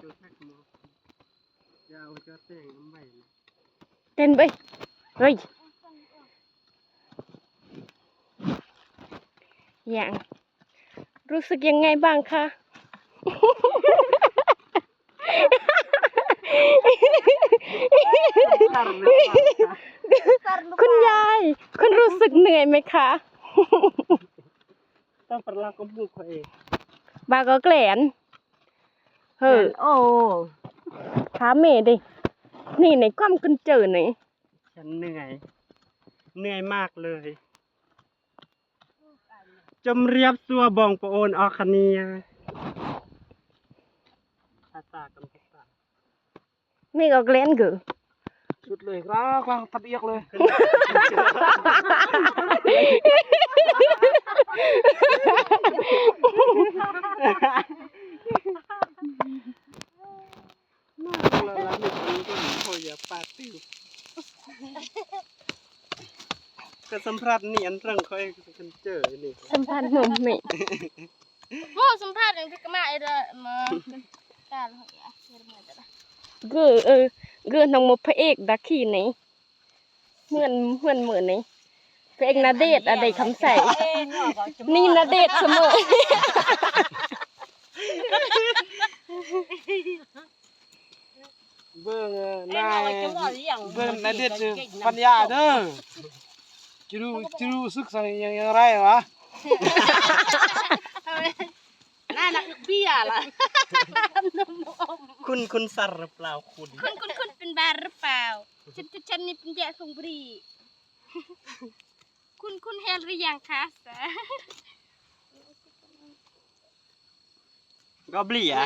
cho thác mò giao cho tiền ông bảy เต้นไปเฮ้ยอย่างรู้สึกยังไงบ้างคะ คุณยายคุณรู้สึกเหนื่อยไหมคะ ต้องปลากระปุกเอง บาก็แกลนเฮ้อ โอ้ ถามเมย์ดินี่ในความกุนเจอไหน ฉันเหนื่อยมากเลยจมเรียบซัวบองปะโอนออกคันเนียภาษากันภาษา เมย์ก็แกลนกือ สุดเลยครับทับเอียกเลยเราละไม่รู้ก็หนีพอยาปาติวก็สัมภาษณ์นี่อันเรื่องเขาเองกันเจอนี่ สัมพันธ์หนุ่มเมย์ โม่สัมภาษณ์อย่างที่กมาไอ้เด้อมาการเหรอเรื่องอะไรกัน กือกือน้องมพระเอกดักขี้นี่เหมือนนี่พระเอกณเดชน์อะไรคำใส่นี่ณเดชน์เสมอ เบิ่งนายเบิ่งนายเด็ดปัญญาเด้อจะรู้สึกสั่งอย่างไรวะ น่ารักเบี้ยล่ะ คุณสัรหรือเปล่าคุณ คุณเป็นบาร์หรือเปล่าฉันนี่เป็นแย่ทรงบุรีคุณเฮลหรือยังคะ ก็บลีอ่ะ